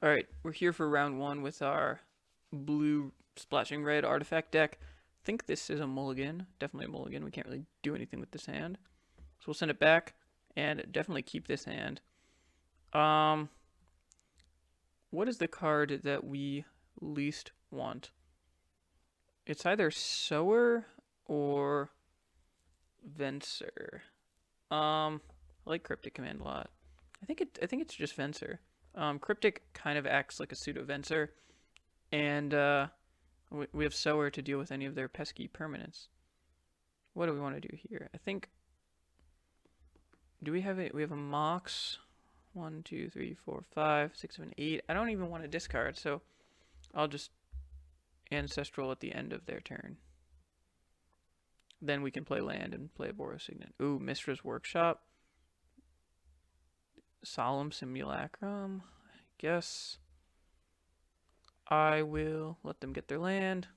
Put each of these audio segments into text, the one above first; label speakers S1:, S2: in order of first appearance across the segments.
S1: Alright, we're here for round one with our blue splashing red artifact deck. I think this is a mulligan. Definitely a mulligan. We can't really do anything with this hand. So we'll send it back and definitely keep this hand. Um, what is the card that we least want? It's either Sower or Venser. I like Cryptic Command a lot. I think it's just Venser. Cryptic kind of acts like a pseudo Venser, and we have Sower to deal with any of their pesky permanents. What do we want to do here? I think. Do we have it? We have a Mox. 1, 2, 3, 4, 5, 6, 7, 8. I don't even want to discard, so I'll just Ancestral at the end of their turn. Then we can play land and play a Boros Signet. Ooh, Mystra's Workshop. Solemn Simulacrum. I guess I will let them get their land.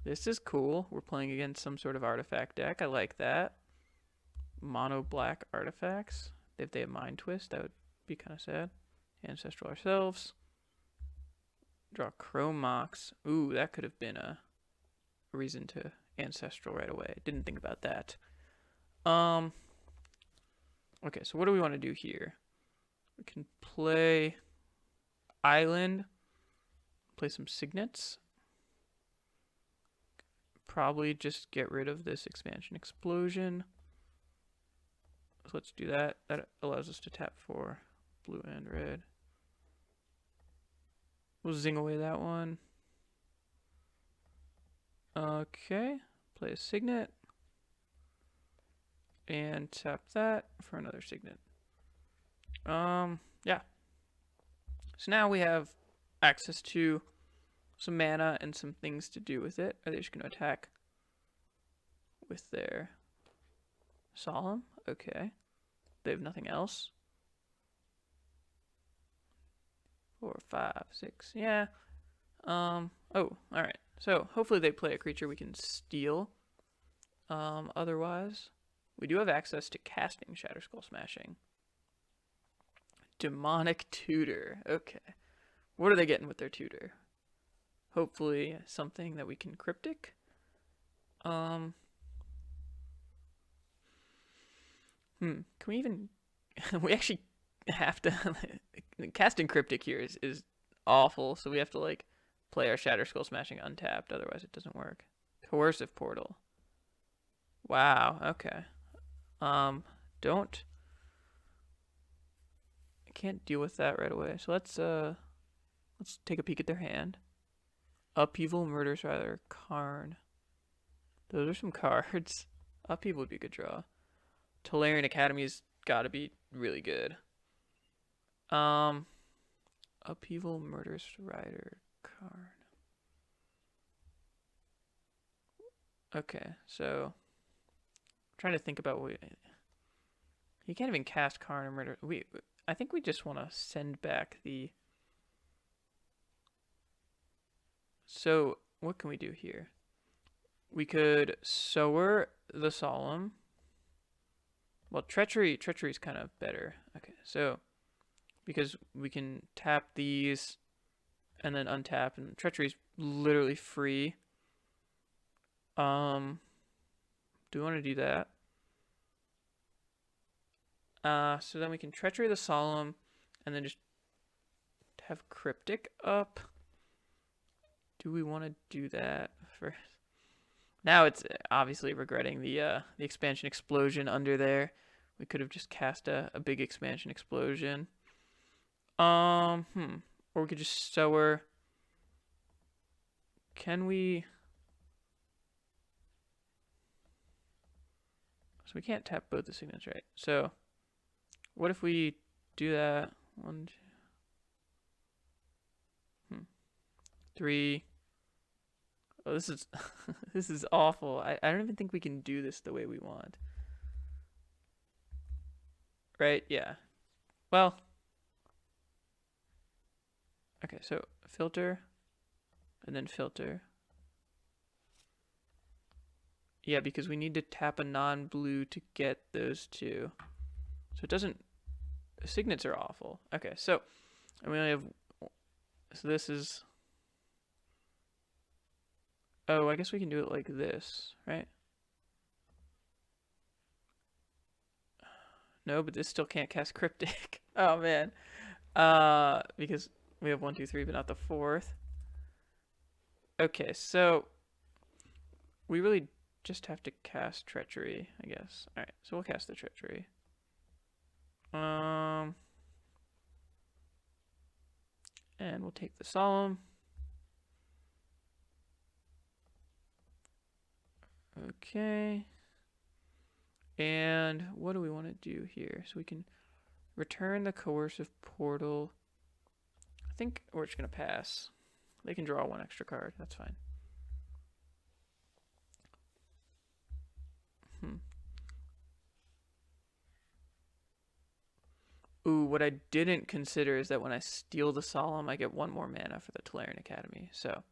S1: This is cool. We're playing against some sort of artifact deck. I like that. Mono black artifacts. If they have Mind Twist, that would be kind of sad. Ancestral ourselves. Draw Chrome Mox. Ooh, that could have been a reason to Ancestral right away. Didn't think about that. Okay, so what do we want to do here? We can play Island. Play some Signets. Probably just get rid of this Expansion Explosion. So let's do that. That allows us to tap for blue and red. We'll zing away that one. Okay. Play a Signet. And tap that for another Signet. Yeah. So now we have access to some mana and some things to do with it. Are they just going to attack with their Solemn? Okay. They have nothing else. 4, 5, 6. Yeah. Oh, alright. So hopefully they play a creature we can steal. Otherwise, we do have access to casting Shatterskull Smashing. Demonic Tutor. Okay. What are they getting with their tutor? Hopefully something that we can cryptic. Can we even... we actually have to... casting cryptic here is awful, so we have to, like, play our Shatterskull Smashing untapped, otherwise it doesn't work. Coercive Portal. Wow, okay. Don't... I can't deal with that right away, so let's take a peek at their hand. Upheaval, Murderous Rider, Karn. Those are some cards. Upheaval would be a good draw. Tolarian Academy's gotta be really good. Upheaval, Murderous Rider, Karn. Okay, so I'm trying to think about what you can't even cast Karn or Murder. I think we just want to send back the. So what can we do here? We could Sower the Solemn. Well, Treachery is kind of better. Okay, so because we can tap these and then untap, and Treachery is literally free. Do we want to do that? So then we can Treachery the Solemn and then just have Cryptic up. Do we want to do that first? Now it's obviously regretting the Expansion Explosion under there. We could have just cast a big Expansion Explosion. Or we could just Sower. Can we... So we can't tap both the signets, right? So what if we do that? 1, 2, 3. Oh, this is this is awful. I don't even think we can do this the way we want. Right? Yeah. Well. Okay, so filter. And then filter. Yeah, because we need to tap a non-blue to get those two. So it doesn't... Signets are awful. Okay, so And we only have, so this is, oh, I guess we can do it like this, right? No, but this still can't cast Cryptic. Oh man. Because we have 1, 2, 3, but not the fourth. Okay, so we really just have to cast Treachery, I guess. Alright, so we'll cast the Treachery. And we'll take the Solemn. Okay. And what do we want to do here? So we can return the Coercive Portal. I think we're just going to pass. They can draw 1 extra card. That's fine. Ooh, what I didn't consider is that when I steal the Solemn, I get 1 more mana for the Tolarian Academy. So,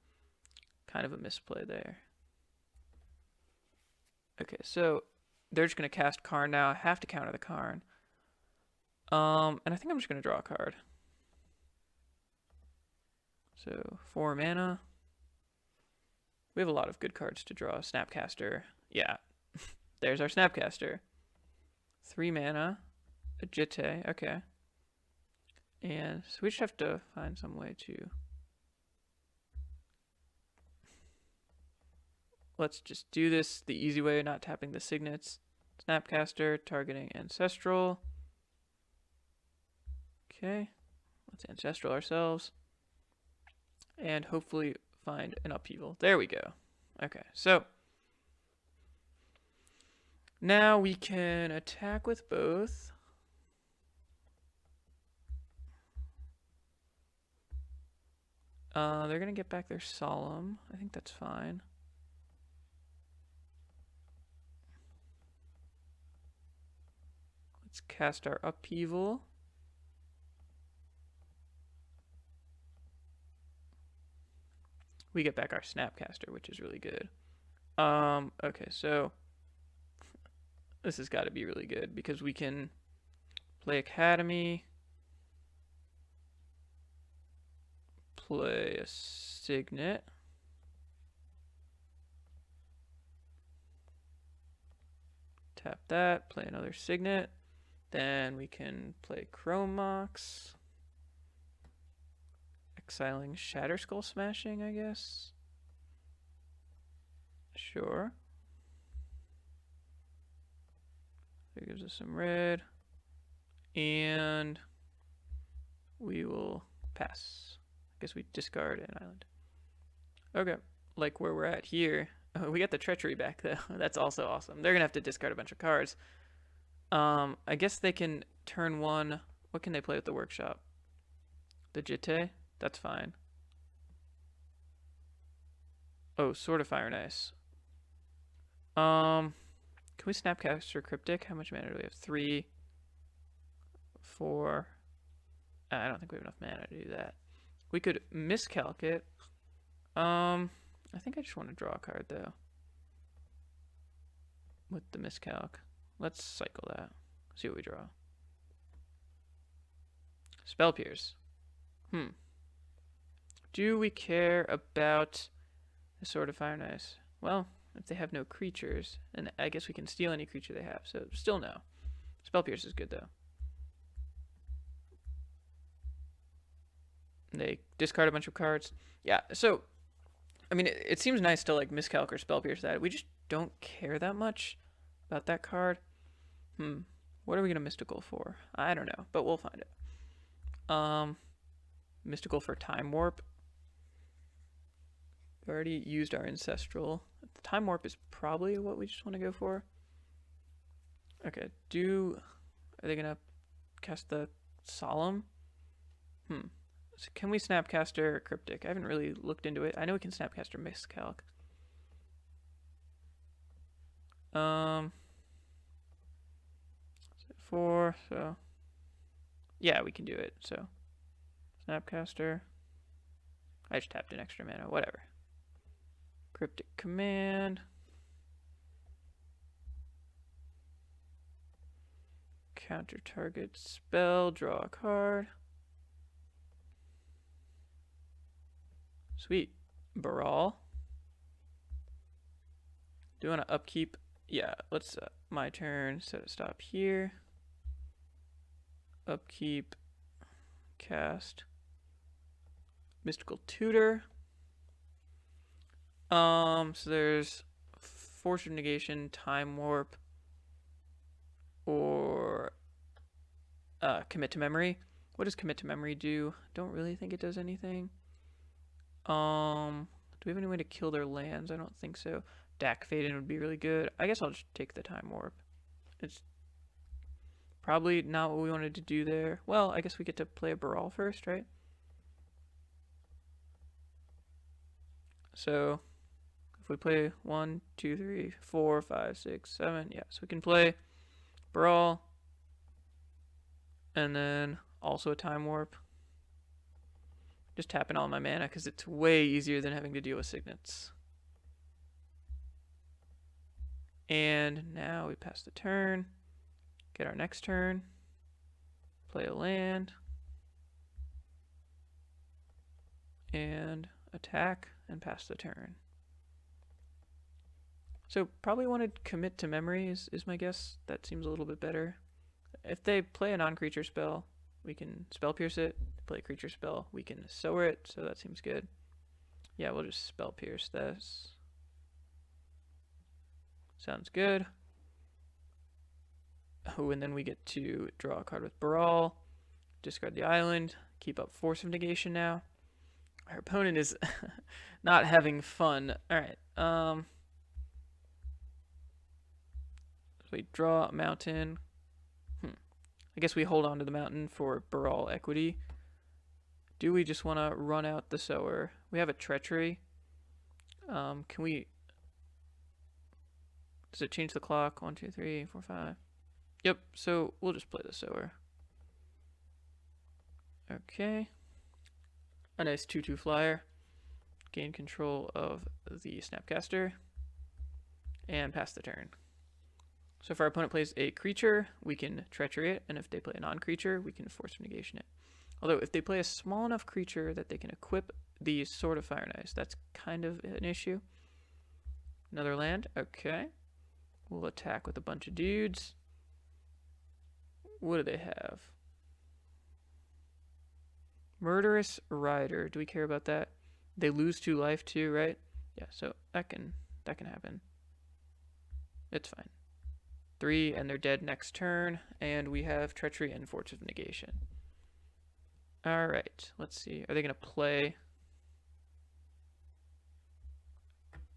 S1: kind of a misplay there. Okay, so they're just going to cast Karn now. I have to counter the Karn. And I think I'm just going to draw a card. So 4 mana. We have a lot of good cards to draw. Snapcaster. Yeah. There's our Snapcaster. 3 mana. A Jitte. Okay. And so we just have to find some way to... Let's just do this the easy way, not tapping the signets. Snapcaster, targeting Ancestral. Okay. Let's Ancestral ourselves. And hopefully find an Upheaval. There we go. Okay, so now we can attack with both. They're going to get back their Solemn. I think that's fine. Let's cast our Upheaval. We get back our Snapcaster, which is really good. Okay, so this has got to be really good because we can play Academy, play a Signet, tap that, play another Signet, then we can play Chrome Mox, exiling Shatterskull Smashing, I guess. Sure. It gives us some red. And we will pass. I guess we discard an island. Okay, like where we're at here. Oh, we got the Treachery back though. That's also awesome. They're gonna have to discard a bunch of cards. I guess they can turn 1. What can they play with the Workshop? The Jitte? That's fine. Oh, Sword of Fire and Ice. Can we Snapcaster Cryptic? How much mana do we have? 3, 4. I don't think we have enough mana to do that. We could miscalc it. I think I just want to draw a card though. With the miscalc. Let's cycle that. See what we draw. Spell Pierce. Do we care about the Sword of Fire and Ice? Well, if they have no creatures, and I guess we can steal any creature they have, so still no. Spell Pierce is good though. They discard a bunch of cards. Yeah, so, I mean, it seems nice to like miscalc or Spell Pierce that. We just don't care that much about that card. What are we gonna Mystical for? I don't know, but we'll find it. Mystical for Time Warp. We already used our Ancestral. Time Warp is probably what we just want to go for. Okay, are they gonna cast the Solemn? So can we Snapcaster Cryptic? I haven't really looked into it. I know we can Snapcaster Miscalc. 4, so yeah, we can do it. So Snapcaster. I just tapped an extra mana, whatever. Cryptic Command. Counter target spell, draw a card. Sweet. Baral. Do you want to upkeep? Yeah, let's, my turn, set a stop here. Upkeep, cast, Mystical Tutor. So there's Force of Negation, Time Warp, or Commit to Memory. What does Commit to Memory do? Don't really think it does anything. Do we have any way to kill their lands? I don't think so. Dak Faden would be really good. I guess I'll just take the Time Warp. It's probably not what we wanted to do there. Well, I guess we get to play a Baral first, right? So if we play 1, 2, 3, 4, 5, 6, 7, yeah, so we can play Baral and then also a Time Warp. Just tapping all my mana because it's way easier than having to deal with signets. And now we pass the turn, get our next turn, play a land, and attack and pass the turn. So probably want to commit to memory is my guess. That seems a little bit better. If they play a non-creature spell, we can Spell Pierce it. Play a creature spell, we can Sower it, so that seems good. Yeah, we'll just Spell Pierce this. Sounds good. Oh, and then we get to draw a card with Baral, discard the island, keep up Force of Negation now. Our opponent is not having fun. Alright, so we draw a mountain. I guess we hold on to the mountain for Baral equity. Do we just want to run out the Sower? We have a Treachery. Can we... Does it change the clock? 1, 2, 3, 4, 5. Yep, so we'll just play the Sower. Okay. A nice 2/2 flyer. Gain control of the Snapcaster. And pass the turn. So if our opponent plays a creature, we can Treachery it, and if they play a non-creature, we can Force of Negation it. Although if they play a small enough creature that they can equip the Sword of Fire and Ice, that's kind of an issue. Another land, okay. We'll attack with a bunch of dudes. What do they have? Murderous Rider. Do we care about that? They lose 2 life too, right? Yeah, so that can happen. It's fine. 3 and they're dead next turn, and we have Treachery and Force of Negation. Alright, let's see. Are they gonna play?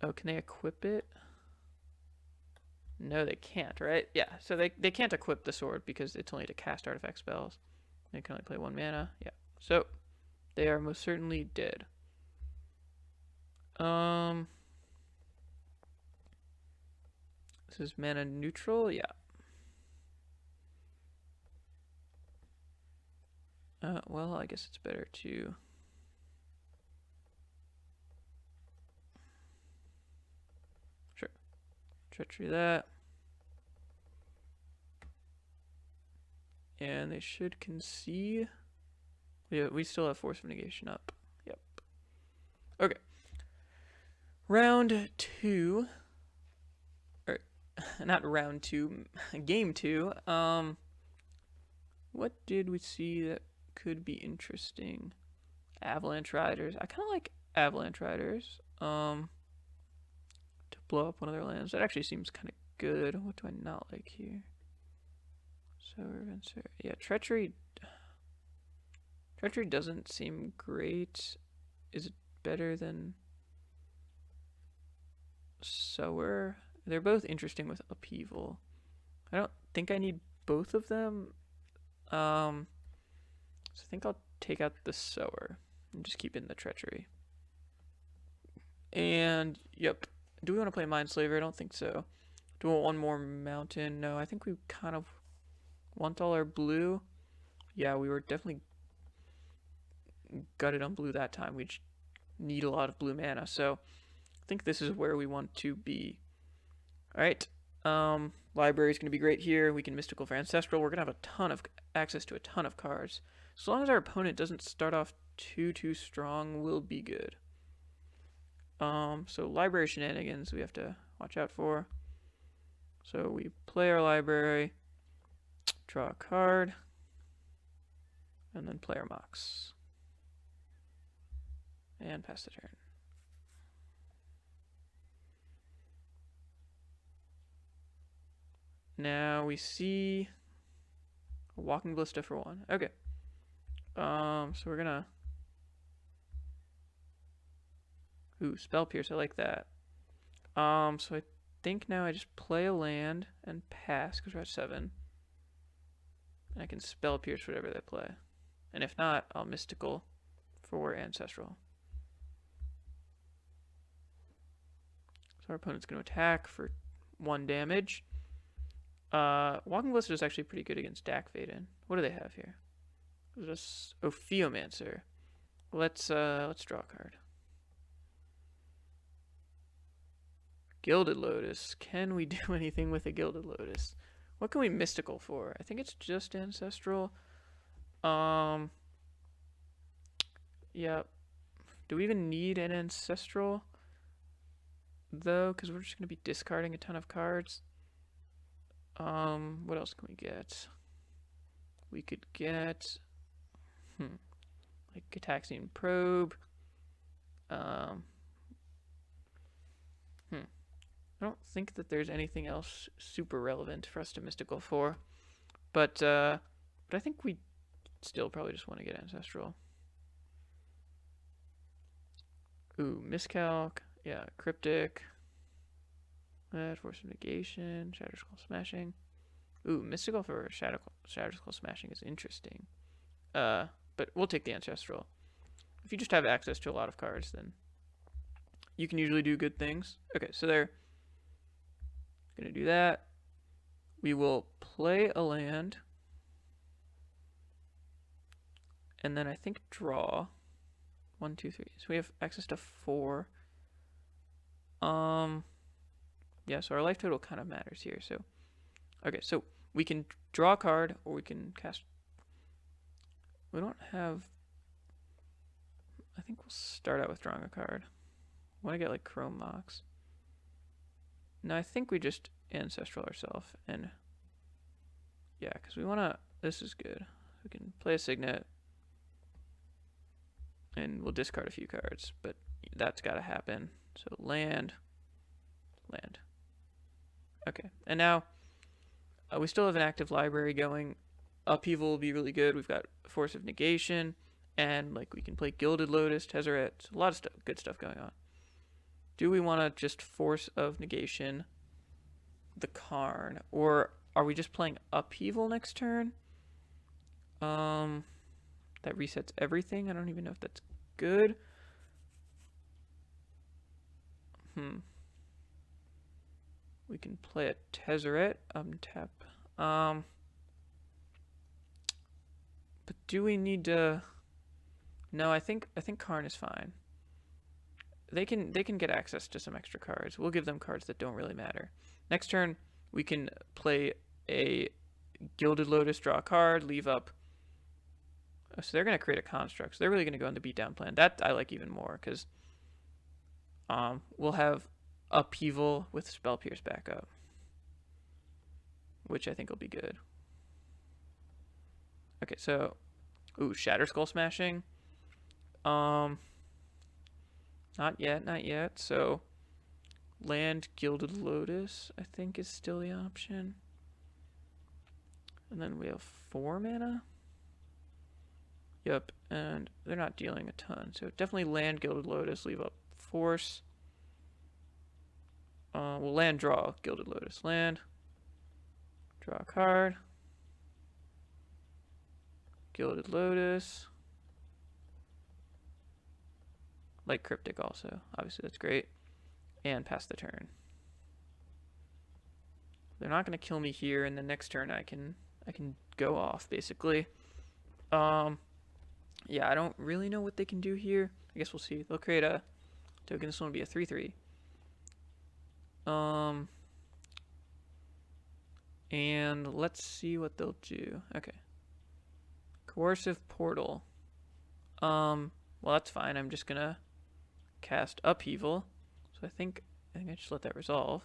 S1: Oh, can they equip it? No, they can't, right? Yeah, so they can't equip the sword because it's only to cast artifact spells. They can only play 1 mana. Yeah. So they are most certainly dead. This is mana neutral, yeah. Well, I guess it's better to... Sure. Treachery that. And they should concede. Yeah, we still have Force of Negation up. Yep. Okay. Round 2. Or, not round 2. Game 2. What did we see that could be interesting? Avalanche Riders. I kind of like Avalanche Riders. To blow up one of their lands. That actually seems kind of good. What do I not like here? Venser. Yeah, Treachery. Treachery doesn't seem great. Is it better than Sower? They're both interesting with Upheaval. I don't think I need both of them. So I think I'll take out the Sower and just keep in the Treachery. And, yep. Do we want to play Mindslaver? I don't think so. Do we want one more mountain? No, I think we kind of want all our blue. Yeah, we were definitely gutted on blue that time. We just need a lot of blue mana, so I think this is where we want to be. Alright, library is going to be great here. We can Mystical for Ancestral. We're going to have a ton of access to a ton of cards. As long as our opponent doesn't start off too strong, we'll be good. So library shenanigans we have to watch out for. So we play our library, draw a card, and then play our Mox. And pass the turn. Now we see a Walking Ballista for 1. Okay. So we're gonna... Ooh, Spell Pierce, I like that. So I think now I just play a land and pass because we're at 7. And I can Spell Pierce whatever they play. And if not, I'll Mystical for Ancestral. So our opponent's going to attack for 1 damage. Walking Ballista is actually pretty good against Dak Vaden. What do they have here? Just Ophiomancer. Let's draw a card. Gilded Lotus. Can we do anything with a Gilded Lotus? What can we Mystical for? I think it's just Ancestral. Yeah. Do we even need an Ancestral? Though, because we're just going to be discarding a ton of cards. What else can we get? We could get, like Gitaxian Probe. I don't think that there's anything else super relevant for us to Mystical for, but I think we still probably just want to get Ancestral. Ooh, Miscalc, yeah, Cryptic. Force of Negation, Shatterskull Smashing. Ooh, Mystical for Shatterskull Smashing is interesting. But we'll take the Ancestral. If you just have access to a lot of cards, then you can usually do good things. Okay, so they're gonna do that. We will play a land. And then I think draw. 1, 2, 3. So we have access to 4. Yeah, so our life total kind of matters here. So, okay, so we can draw a card or we can cast. We don't have. I think we'll start out with drawing a card. I want to get like Chrome Mox. No, I think we just Ancestral ourselves. And yeah, because we want to. This is good. We can play a Signet. And we'll discard a few cards, but that's got to happen. So land. Okay, and now we still have an active library going. Upheaval will be really good. We've got Force of Negation, and like we can play Gilded Lotus, Tezzeret, a lot of stuff, good stuff going on. Do we want to just Force of Negation the Karn, or are we just playing Upheaval next turn? That resets everything. I don't even know if that's good. We can play a Tezzeret, untap. But do we need to? No, I think Karn is fine. They can get access to some extra cards. We'll give them cards that don't really matter. Next turn, we can play a Gilded Lotus, draw a card, leave up. Oh, so they're gonna create a construct. So they're really gonna go in the beatdown plan. That I like even more because we'll have Upheaval with Spell Pierce backup, which I think will be good. Okay, so Shatterskull Smashing. Not yet. So land Gilded Lotus, I think, is still the option. And then we have 4 mana. Yep, and they're not dealing a ton. So definitely land Gilded Lotus, leave up Force. We'll land draw Gilded Lotus. Land. Draw a card. Gilded Lotus. Like Cryptic also. Obviously that's great. And pass the turn. They're not going to kill me here, and the next turn I can go off basically. Yeah, I don't really know what they can do here. I guess we'll see. They'll create a token. This one will be a 3/3. And let's see what they'll do. Okay. Coercive Portal. Well, that's fine. I'm just gonna cast Upheaval. So I think I just let that resolve.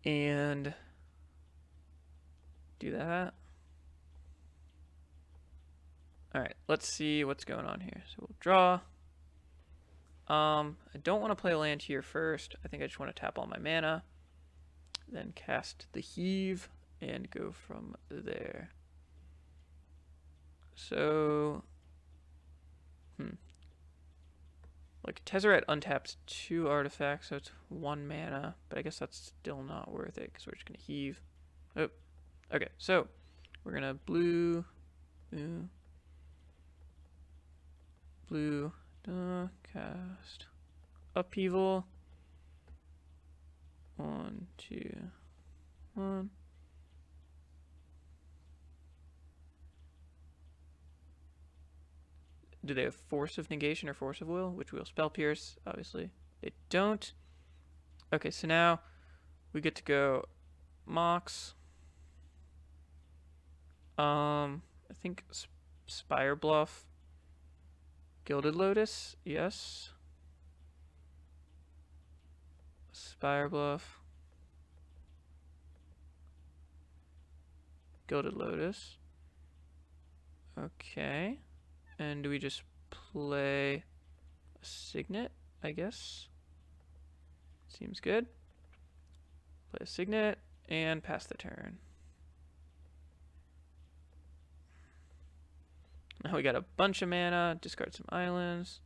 S1: And do that. Alright, let's see what's going on here. So we'll draw. I don't want to play land here first. I think I just want to tap all my mana. Then cast the Heave and go from there. So, like Tezzeret untaps 2 artifacts, so it's 1 mana, but I guess that's still not worth it because we're just gonna heave. Oh, okay. So we're gonna blue, cast Upheaval. 1, 2, 1. Do they have Force of Negation or Force of Will? Which will Spell Pierce? Obviously, they don't. Okay, so now we get to go Mox. I think Spire Bluff. Gilded Lotus, yes. Spire Bluff. Gilded Lotus. Okay. And do we just play a Signet, I guess? Seems good. Play a Signet and pass the turn. Now we got a bunch of mana, discard some islands.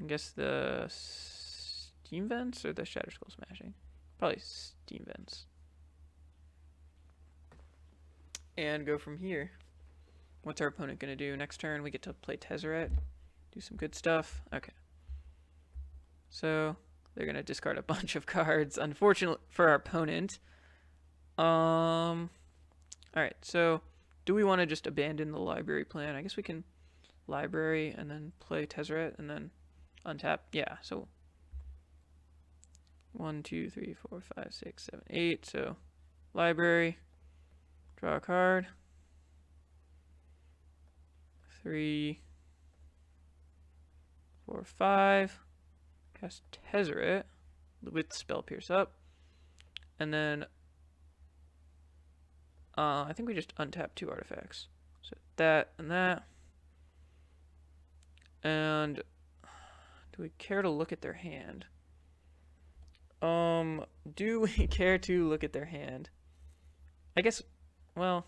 S1: I guess the Steam Vents or the Shatterskull Smashing? Probably Steam Vents. And go from here. What's our opponent going to do? Next turn we get to play Tezzeret. Do some good stuff. Okay. So they're going to discard a bunch of cards, unfortunately for our opponent. Alright, so do we want to just abandon the library plan? I guess we can library and then play Tezzeret and then untap. Yeah, so 1, 2, 3, 4, 5, 6, 7, 8. So library, draw a card. 3, 4, 5. Cast Tezzeret with Spell Pierce up. And then I think we just untap 2 artifacts. So that and that. And do we care to look at their hand? Do we care to look at their hand? I guess, well,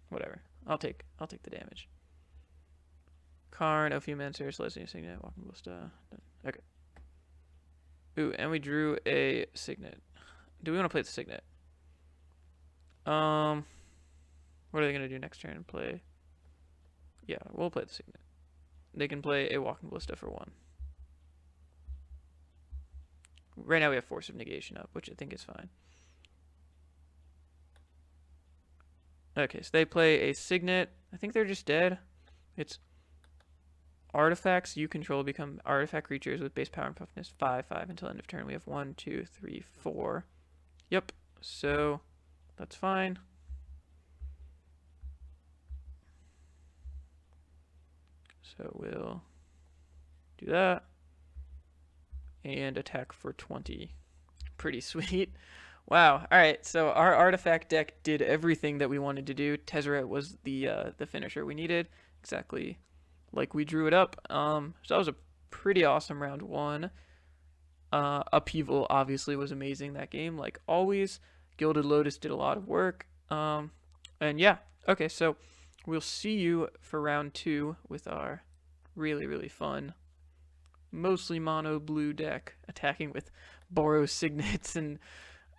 S1: whatever. I'll take the damage. Karn, Ophiomancer, Celestia Signet, Walking Ballista. Okay. Ooh, and we drew a Signet. Do we want to play the Signet? What are they gonna do next turn? Play? Yeah, we'll play the Signet. They can play a Walking Ballista for 1. Right now we have Force of Negation up, which I think is fine. Okay, so they play a Signet. I think they're just dead. It's artifacts you control become artifact creatures with base power and toughness 5/5 until end of turn. We have 1, 2, 3, 4. Yep, so that's fine. So we'll do that. And attack for 20. Pretty sweet. Wow. All right. So our artifact deck did everything that we wanted to do. Tezzeret was the finisher we needed, exactly like we drew it up. So that was a pretty awesome round 1. Upheaval obviously was amazing that game, like always. Gilded Lotus did a lot of work. And yeah. Okay. So we'll see you for round 2 with our really fun, mostly mono blue deck, attacking with Boros Signets and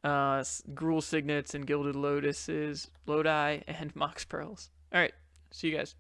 S1: Gruul Signets and Gilded Lotuses, Lodi, and Mox Pearls. Alright, see you guys.